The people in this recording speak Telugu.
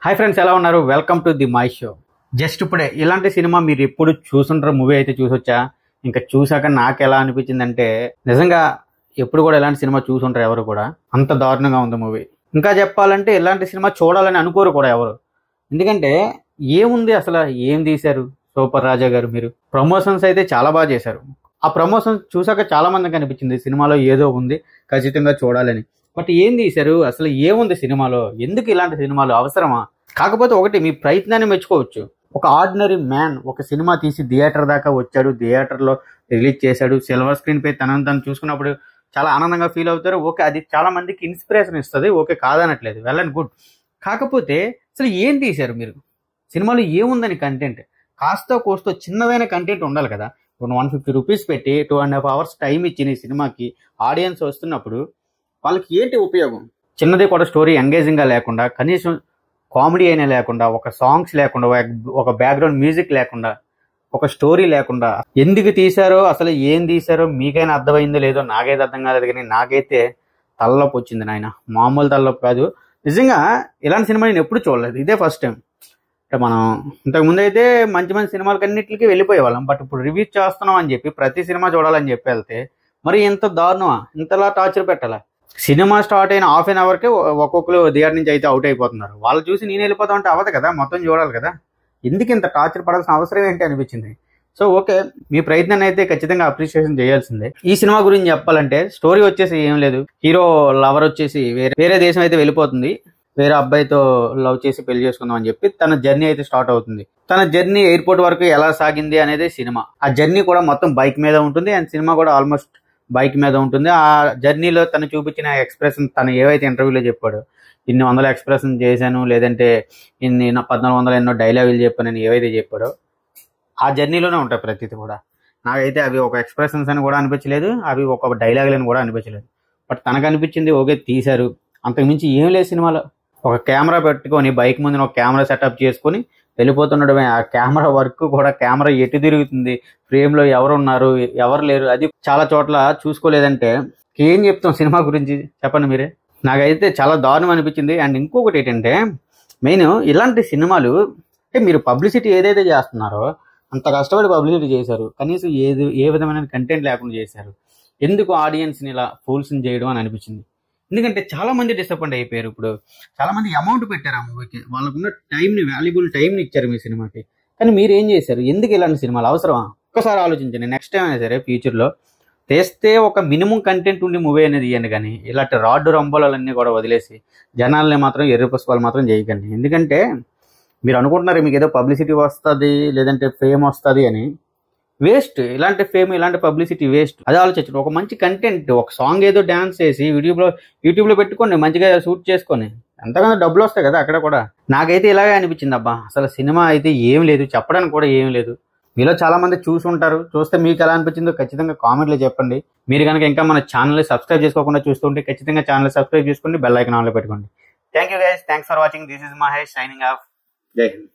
హాయ్ ఫ్రెండ్స్, ఎలా ఉన్నారు? Welcome to the my show. Just ఇప్పుడే ఇలాంటి సినిమా మీరు ఎప్పుడు చూసుంటారు, మూవీ అయితే చూసొచ్చా. ఇంకా చూసాక నాకు ఎలా అనిపించిందంటే, నిజంగా ఎప్పుడు కూడా ఇలాంటి సినిమా చూసుంటారు ఎవరు కూడా, అంత దారుణంగా ఉంది మూవీ. ఇంకా చెప్పాలంటే ఇలాంటి సినిమా చూడాలని అనుకోరు కూడా ఎవరు. ఎందుకంటే ఏముంది అసలు, ఏం తీశారు సూపర్ రాజా గారు. మీరు ప్రమోషన్స్ అయితే చాలా బాగా చేశారు. ఆ ప్రమోషన్స్ చూసాక చాలా మందికి అనిపించింది సినిమాలో ఏదో ఉంది, ఖచ్చితంగా చూడాలని. బట్ ఏం తీశారు అసలు, ఏముంది సినిమాలో, ఎందుకు ఇలాంటి సినిమాలు అవసరమా? కాకపోతే ఒకటి, మీ ప్రయత్నాన్ని మెచ్చుకోవచ్చు. ఒక ఆర్డినరీ మ్యాన్ ఒక సినిమా తీసి థియేటర్ దాకా వచ్చాడు, థియేటర్లో రిలీజ్ చేశాడు, సిల్వర్ స్క్రీన్ పై తనను చూసుకున్నప్పుడు చాలా ఆనందంగా ఫీల్ అవుతారు. ఓకే, అది చాలా మందికి ఇన్స్పిరేషన్ ఇస్తుంది, ఓకే కాదనట్లేదు, వెల్ అండ్ గుడ్. కాకపోతే అసలు ఏం తీశారు మీరు సినిమాలో, ఏముందని కంటెంట్? కాస్త కోస్తో చిన్నదైన కంటెంట్ ఉండాలి కదా. 150 రూపీస్ పెట్టి 2.5 hours టైం ఇచ్చిన ఈ సినిమాకి ఆడియన్స్ వస్తున్నప్పుడు వాళ్ళకి ఏంటి ఉపయోగం? చిన్నది కూడా స్టోరీ ఎంగేజింగ్గా లేకుండా, కనీసం కామెడీ అయినా లేకుండా, ఒక సాంగ్స్ లేకుండా, ఒక బ్యాక్గ్రౌండ్ మ్యూజిక్ లేకుండా, ఒక స్టోరీ లేకుండా ఎందుకు తీశారో, అసలు ఏం తీశారో మీకైనా అర్థమైందో లేదో నాకైతే అర్థం కాలేదు. కానీ నాకైతే తలనొప్పి వచ్చింది నాయన, మామూలు తలనొప్పి కాదు. నిజంగా ఇలాంటి సినిమా నేను ఎప్పుడు చూడలేదు, ఇదే ఫస్ట్ టైం. అంటే మనం ఇంతకుముందు అయితే మంచి మంచి సినిమాలకి అన్నింటికి వెళ్ళిపోయేవాళ్ళం. బట్ ఇప్పుడు రివ్యూ చేస్తున్నాం అని చెప్పి ప్రతి సినిమా చూడాలని చెప్పి వెళ్తే మరి ఎంత దారుణమా, ఇంతలా టార్చర్ పెట్టాలా? సినిమా స్టార్ట్ అయిన హాఫ్ అన్ అవర్కే ఒక్కొక్కరు థియేటర్ నుంచి అయితే అవుట్ అయిపోతున్నారు. వాళ్ళు చూసి నేను వెళ్ళిపోతా ఉంటే అవ్వదు కదా, మొత్తం చూడాలి కదా. ఎందుకు ఇంత టార్చర్ పడాల్సిన అవసరం ఏంటి అనిపించింది. సో ఓకే, మీ ప్రయత్నాన్ని అయితే ఖచ్చితంగా అప్రిషియేషన్ చేయాల్సిందే. ఈ సినిమా గురించి చెప్పాలంటే స్టోరీ వచ్చేసి ఏం లేదు. హీరో లవర్ వచ్చేసి వేరే దేశం అయితే వెళ్ళిపోతుంది, వేరే అబ్బాయితో లవ్ చేసి పెళ్లి చేసుకుందాం అని చెప్పి తన జర్నీ అయితే స్టార్ట్ అవుతుంది. తన జర్నీ ఎయిర్పోర్ట్ వరకు ఎలా సాగింది అనేది సినిమా. ఆ జర్నీ కూడా మొత్తం బైక్ మీద ఉంటుంది, అండ్ సినిమా కూడా ఆల్మోస్ట్ బైక్ మీద ఉంటుంది. ఆ జర్నీలో తను చూపించిన ఎక్స్ప్రెషన్, తను ఏవైతే ఇంటర్వ్యూలో చెప్పాడో, ఇన్ని వందల ఎక్స్ప్రెషన్ చేశాను, లేదంటే ఇన్ని 1400 ఎన్నో డైలాగులు చెప్పానని ఏవైతే చెప్పాడో ఆ జర్నీలోనే ఉంటాయి ప్రతిది కూడా. నాకైతే అవి ఒక ఎక్స్ప్రెషన్స్ అని కూడా అనిపించలేదు, అవి ఒక డైలాగులని కూడా అనిపించలేదు. బట్ తనకు అనిపించింది ఓకే తీశారు, అంతకుమించి ఏం లేదు సినిమాలో. ఒక కెమెరా పెట్టుకొని బైక్ ముందు ఒక కెమెరా సెటప్ చేసుకొని వెళ్ళిపోతుండడమే. ఆ కెమెరా వర్క్ కూడా, కెమెరా ఎటు తిరుగుతుంది, ఫ్రేమ్లో ఎవరు ఉన్నారు ఎవరు లేరు, అది చాలా చోట్ల చూసుకోలేదంటే ఏం చెప్తాం సినిమా గురించి చెప్పండి మీరే. నాకైతే చాలా దారుణం అనిపించింది. అండ్ ఇంకొకటి ఏంటంటే, మెయిన్ ఇలాంటి సినిమాలు అంటే మీరు పబ్లిసిటీ ఏదైతే చేస్తున్నారో అంత కష్టపడి పబ్లిసిటీ చేశారు, కనీసం ఏ విధమైన కంటెంట్ లేకుండా చేశారు. ఎందుకు ఆడియన్స్ని ఇలా ఫూల్స్ని చేయడం అని అనిపించింది. ఎందుకంటే చాలా మంది డిసప్పాయింట్ అయిపోయారు. ఇప్పుడు చాలా మంది అమౌంట్ పెట్టారు ఆ మూవీకి, వాళ్ళకున్న టైంని, వాల్యుబుల్ టైంని ఇచ్చారు మీ సినిమాకి. కానీ మీరు ఏం చేశారు? ఎందుకు ఇలాంటి సినిమాలు అవసరమా? ఒక్కసారి ఆలోచించండి. నెక్స్ట్ టైం అయినా సరే ఫ్యూచర్లో తెస్తే ఒక మినిమం కంటెంట్ ఉండి మూవీ అనేది ఇవ్వండి. కానీ ఇలాంటి రాడ్డు రంబోలన్నీ కూడా వదిలేసి జనాల్ని మాత్రం ఎర్ర పుష్పాలు మాత్రం చేయకండి. ఎందుకంటే మీరు అనుకుంటున్నారు మీకు ఏదో పబ్లిసిటీ వస్తుంది, లేదంటే ఫేమ్ వస్తుంది అని. వేస్ట్. ఇలాంటి ఫేమ్, ఇలాంటి పబ్లిసిటీ వేస్ట్. అది ఆలోచించండి. ఒక మంచి కంటెంట్, ఒక సాంగ్ ఏదో డ్యాన్స్ చేసి యూట్యూబ్లో పెట్టుకోండి, మంచిగా షూట్ చేసుకొని, ఎంతగానో డబ్బులు వస్తాయి కదా అక్కడ కూడా. నాకైతే ఇలాగే అనిపించింది. అబ్బా అసలు సినిమా అయితే ఏం లేదు, చెప్పడానికి కూడా ఏం లేదు. మీలో చాలా మంది చూసుంటారు, చూస్తే మీకు ఎలా అనిపించిందో ఖచ్చితంగా కామెంట్లో చెప్పండి. మీరు కనుక ఇంకా మన ఛానల్ని సబ్స్క్రైబ్ చేసుకోకుండా చూస్తుంటే ఖచ్చితంగా ఛానల్ సబ్స్క్రైబ్ చేసుకోండి, బెల్ ఐకాన్ ఆన్లో పెట్టుకోండి. Thank you guys, thanks for watching. This is Mahesh signing off. జై హింద్.